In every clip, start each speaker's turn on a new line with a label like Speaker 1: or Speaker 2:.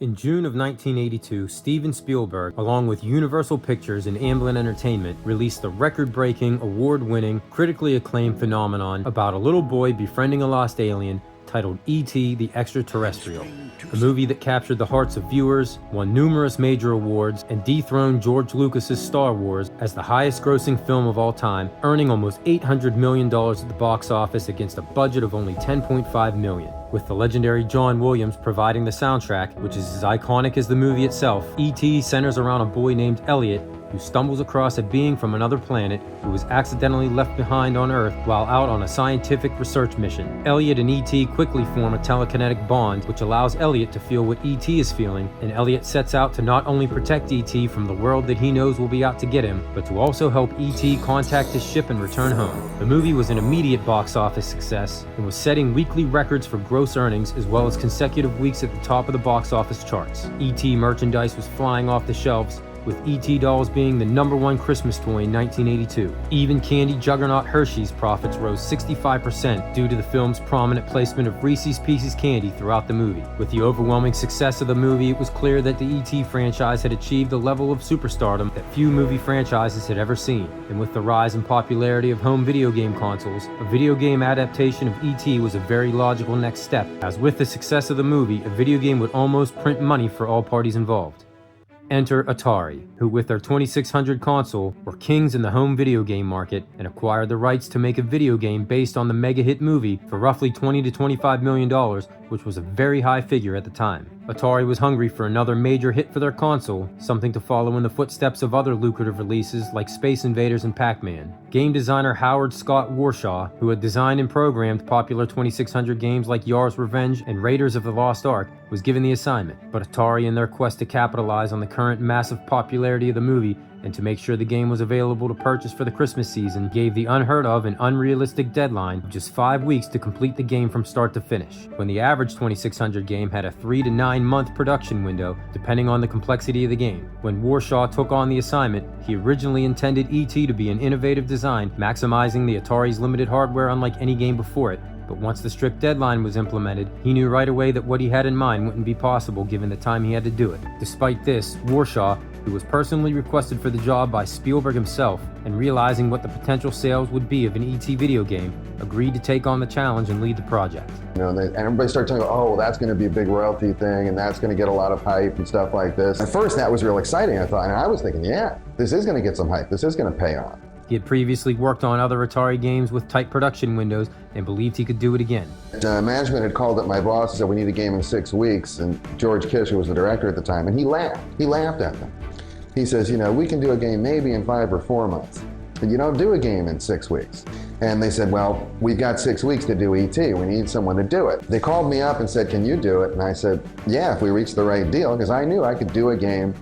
Speaker 1: In June of 1982, Steven Spielberg, along with Universal Pictures and Amblin Entertainment, released the record-breaking, award-winning, critically acclaimed phenomenon about a little boy befriending a lost alien titled E.T. the Extraterrestrial, a movie that captured the hearts of viewers, won numerous major awards, and dethroned George Lucas's Star Wars as the highest-grossing film of all time, earning almost $800 million at the box office against a budget of only $10.5 million. With the legendary John Williams providing the soundtrack, which is as iconic as the movie itself, E.T. centers around a boy named Elliot who stumbles across a being from another planet who was accidentally left behind on Earth while out on a scientific research mission. Elliot and E.T. quickly form a telekinetic bond which allows Elliot to feel what E.T. is feeling, and Elliot sets out to not only protect E.T. from the world that he knows will be out to get him, but to also help E.T. contact his ship and return home. The movie was an immediate box office success and was setting weekly records for gross earnings as well as consecutive weeks at the top of the box office charts. E.T. merchandise was flying off the shelves, with E.T. dolls being the #1 Christmas toy in 1982. Even candy juggernaut Hershey's profits rose 65% due to the film's prominent placement of Reese's Pieces candy throughout the movie. With the overwhelming success of the movie, it was clear that the E.T. franchise had achieved a level of superstardom that few movie franchises had ever seen. And with the rise in popularity of home video game consoles, a video game adaptation of E.T. was a very logical next step, as with the success of the movie, a video game would almost print money for all parties involved. Enter Atari, who with their 2600 console were kings in the home video game market and acquired the rights to make a video game based on the mega hit movie for roughly $20 to $25 million, which was a very high figure at the time. Atari was hungry for another major hit for their console, something to follow in the footsteps of other lucrative releases like Space Invaders and Pac-Man. Game designer Howard Scott Warshaw, who had designed and programmed popular 2600 games like Yar's Revenge and Raiders of the Lost Ark, was given the assignment. But Atari, in their quest to capitalize on the current massive popularity of the movie and to make sure the game was available to purchase for the Christmas season, gave the unheard of and unrealistic deadline of just 5 weeks to complete the game from start to finish. When the average 2600 game had a 3 to 9 month production window, depending on the complexity of the game. When Warshaw took on the assignment, he originally intended E.T. to be an innovative design, maximizing the Atari's limited hardware unlike any game before it. But once the strict deadline was implemented, he knew right away that what he had in mind wouldn't be possible given the time he had to do it. Despite this, Warshaw, who was personally requested for the job by Spielberg himself, and realizing what the potential sales would be of an E.T. video game, agreed to take on the challenge and lead the project.
Speaker 2: And everybody started talking about, oh, that's going to be a big royalty thing, and that's going to get a lot of hype and stuff like this. At first, that was real exciting, I thought, and I was thinking, yeah, this is going to get some hype. This is going to pay off.
Speaker 1: He had previously worked on other Atari games with tight production windows and believed he could do it again.
Speaker 2: Management had called up my boss and said, we need a game in 6 weeks, and George Kish, who was the director at the time, and he laughed. He laughed at them. He says, we can do a game maybe in 5 or 4 months, but you don't do a game in 6 weeks. And they said, well, we've got 6 weeks to do E.T. We need someone to do it. They called me up and said, can you do it? And I said, yeah, if we reach the right deal, because I knew I could do a game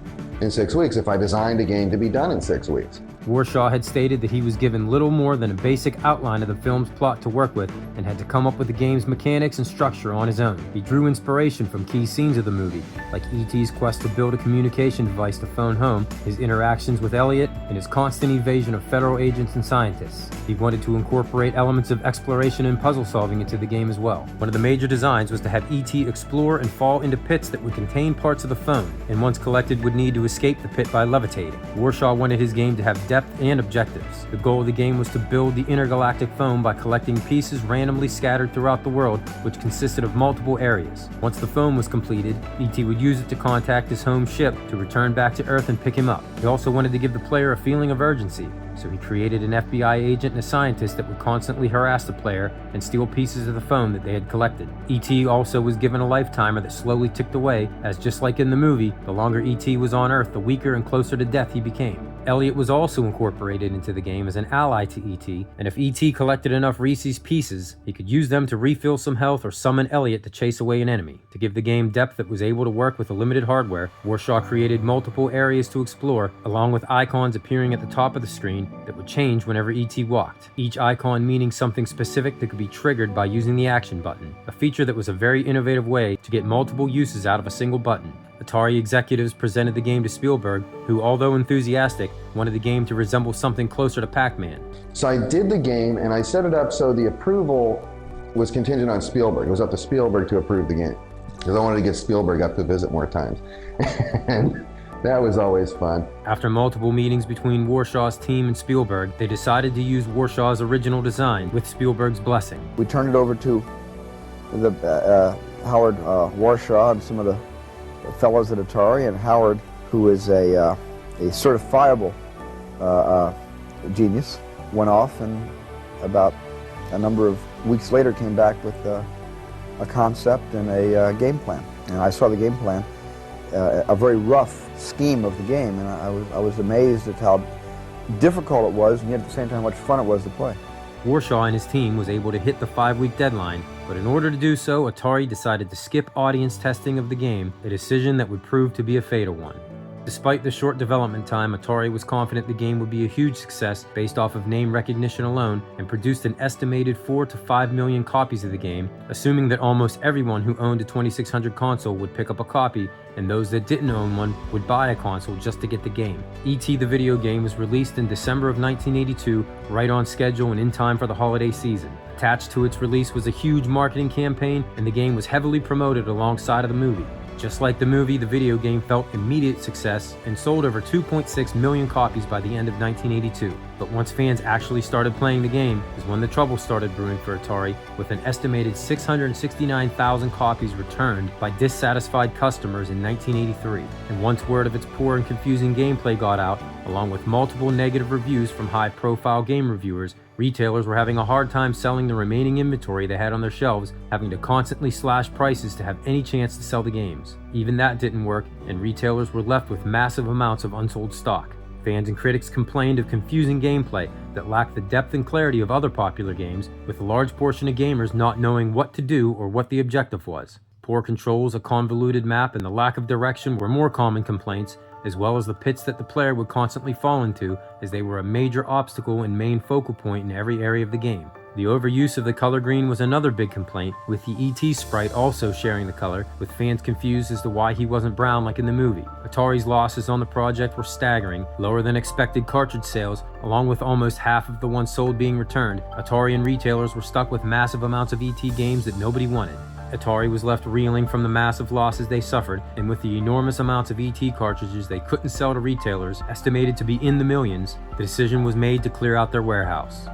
Speaker 2: in 6 weeks if I designed a game to be done in 6 weeks.
Speaker 1: Warshaw had stated that he was given little more than a basic outline of the film's plot to work with and had to come up with the game's mechanics and structure on his own. He drew inspiration from key scenes of the movie, like E.T.'s quest to build a communication device to phone home, his interactions with Elliot, and his constant evasion of federal agents and scientists. He wanted to incorporate elements of exploration and puzzle solving into the game as well. One of the major designs was to have E.T. explore and fall into pits that would contain parts of the phone, and once collected would need to escape the pit by levitating. Warshaw wanted his game to have depth and objectives. The goal of the game was to build the intergalactic foam by collecting pieces randomly scattered throughout the world, which consisted of multiple areas. Once the foam was completed, E.T. would use it to contact his home ship to return back to Earth and pick him up. He also wanted to give the player a feeling of urgency, so he created an FBI agent and a scientist that would constantly harass the player and steal pieces of the foam that they had collected. E.T. also was given a lifetimer that slowly ticked away, as just like in the movie, the longer E.T. was on Earth, the weaker and closer to death he became. Elliot was also incorporated into the game as an ally to E.T., and if E.T. collected enough Reese's Pieces, he could use them to refill some health or summon Elliot to chase away an enemy. To give the game depth that was able to work with the limited hardware, Warshaw created multiple areas to explore, along with icons appearing at the top of the screen that would change whenever E.T. walked, each icon meaning something specific that could be triggered by using the action button, a feature that was a very innovative way to get multiple uses out of a single button. Atari executives presented the game to Spielberg, who, although enthusiastic, wanted the game to resemble something closer to Pac-Man.
Speaker 2: So I did the game, and I set it up so the approval was contingent on Spielberg. It was up to Spielberg to approve the game. because I wanted to get Spielberg up to visit more times. And that was always fun.
Speaker 1: After multiple meetings between Warshaw's team and Spielberg, they decided to use Warshaw's original design with Spielberg's blessing.
Speaker 3: We turned it over to the Howard Warshaw and some of the fellows at Atari, and Howard, who is a certifiable genius, went off and about a number of weeks later came back with a concept and a game plan. And I saw the game plan, a very rough scheme of the game, and I was amazed at how difficult it was, and yet at the same time how much fun it was to play.
Speaker 1: Warshaw and his team was able to hit the 5-week deadline, but in order to do so, Atari decided to skip audience testing of the game, a decision that would prove to be a fatal one. Despite the short development time, Atari was confident the game would be a huge success based off of name recognition alone, and produced an estimated 4 to 5 million copies of the game, assuming that almost everyone who owned a 2600 console would pick up a copy, and those that didn't own one would buy a console just to get the game. E.T. the video game was released in December of 1982, right on schedule and in time for the holiday season. Attached to its release was a huge marketing campaign, and the game was heavily promoted alongside of the movie. Just like the movie, the video game felt immediate success and sold over 2.6 million copies by the end of 1982. But once fans actually started playing the game is when the trouble started brewing for Atari, with an estimated 669,000 copies returned by dissatisfied customers in 1983. And once word of its poor and confusing gameplay got out, along with multiple negative reviews from high-profile game reviewers, retailers were having a hard time selling the remaining inventory they had on their shelves, having to constantly slash prices to have any chance to sell the games. Even that didn't work, and retailers were left with massive amounts of unsold stock. Fans and critics complained of confusing gameplay that lacked the depth and clarity of other popular games, with a large portion of gamers not knowing what to do or what the objective was. Poor controls, a convoluted map, and the lack of direction were more common complaints, as well as the pits that the player would constantly fall into, as they were a major obstacle and main focal point in every area of the game. The overuse of the color green was another big complaint, with the E.T. sprite also sharing the color, with fans confused as to why he wasn't brown like in the movie. Atari's losses on the project were staggering, lower than expected cartridge sales, along with almost half of the ones sold being returned. Atari and retailers were stuck with massive amounts of E.T. games that nobody wanted. Atari was left reeling from the massive losses they suffered, and with the enormous amounts of ET cartridges they couldn't sell to retailers, estimated to be in the millions, the decision was made to clear out their warehouse.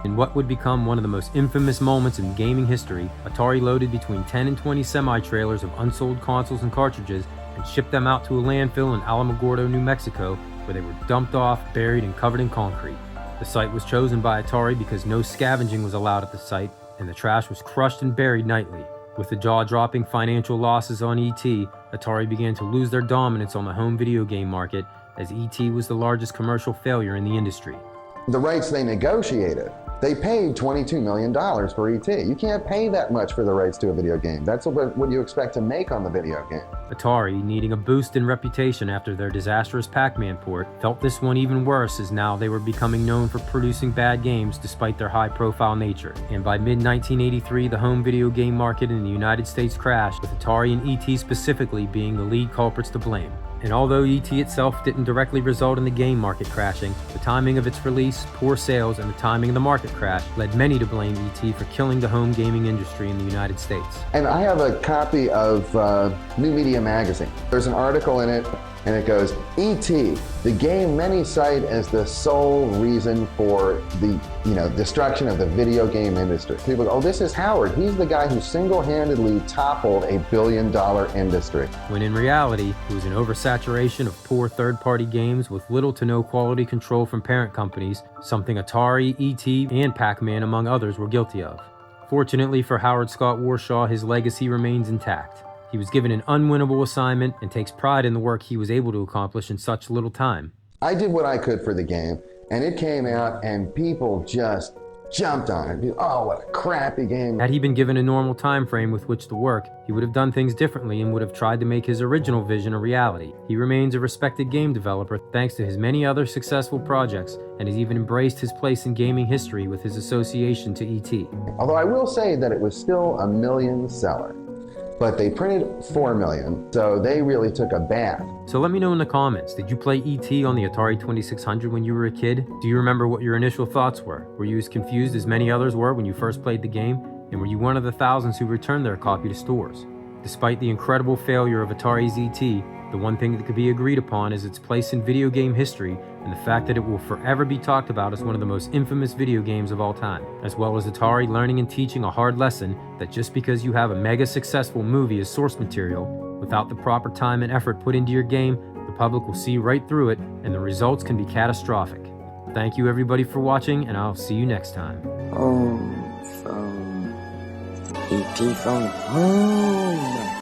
Speaker 1: In what would become one of the most infamous moments in gaming history, Atari loaded between 10 and 20 semi-trailers of unsold consoles and cartridges and shipped them out to a landfill in Alamogordo, New Mexico, where they were dumped off, buried, and covered in concrete. The site was chosen by Atari because no scavenging was allowed at the site, and the trash was crushed and buried nightly. With the jaw-dropping financial losses on E.T., Atari began to lose their dominance on the home video game market, as E.T. was the largest commercial failure in the industry.
Speaker 2: The rights they negotiated, they paid $22 million for E.T. You can't pay that much for the rights to a video game. That's what you expect to make on the video game.
Speaker 1: Atari, needing a boost in reputation after their disastrous Pac-Man port, felt this one even worse, as now they were becoming known for producing bad games despite their high-profile nature. And by mid-1983, the home video game market in the United States crashed, with Atari and E.T. specifically being the lead culprits to blame. And although E.T. itself didn't directly result in the game market crashing, the timing of its release, poor sales, and the timing of the market crash led many to blame E.T. for killing the home gaming industry in the United States.
Speaker 2: And I have a copy of New Media Magazine. There's an article in it, and it goes, E.T., the game many cite as the sole reason for the destruction of the video game industry. People go, oh, this is Howard. He's the guy who single-handedly toppled a billion-dollar industry.
Speaker 1: When in reality, it was an oversaturation of poor third-party games with little to no quality control from parent companies, something Atari, E.T., and Pac-Man, among others, were guilty of. Fortunately for Howard Scott Warshaw, his legacy remains intact. He was given an unwinnable assignment and takes pride in the work he was able to accomplish in such little time.
Speaker 2: I did what I could for the game, and it came out and people just jumped on it. Oh, what a crappy game.
Speaker 1: Had he been given a normal time frame with which to work, he would have done things differently and would have tried to make his original vision a reality. He remains a respected game developer thanks to his many other successful projects, and has even embraced his place in gaming history with his association to E.T.
Speaker 2: Although I will say that it was still a million seller. But they printed 4 million, so they really took a bath.
Speaker 1: So let me know in the comments, did you play E.T. on the Atari 2600 when you were a kid? Do you remember what your initial thoughts were? Were you as confused as many others were when you first played the game? And were you one of the thousands who returned their copy to stores? Despite the incredible failure of Atari ZT, the one thing that could be agreed upon is its place in video game history and the fact that it will forever be talked about as one of the most infamous video games of all time, as well as Atari learning and teaching a hard lesson that just because you have a mega successful movie as source material, without the proper time and effort put into your game, the public will see right through it and the results can be catastrophic. Thank you everybody for watching, and I'll see you next time.
Speaker 4: Home phone. EP phone. Home.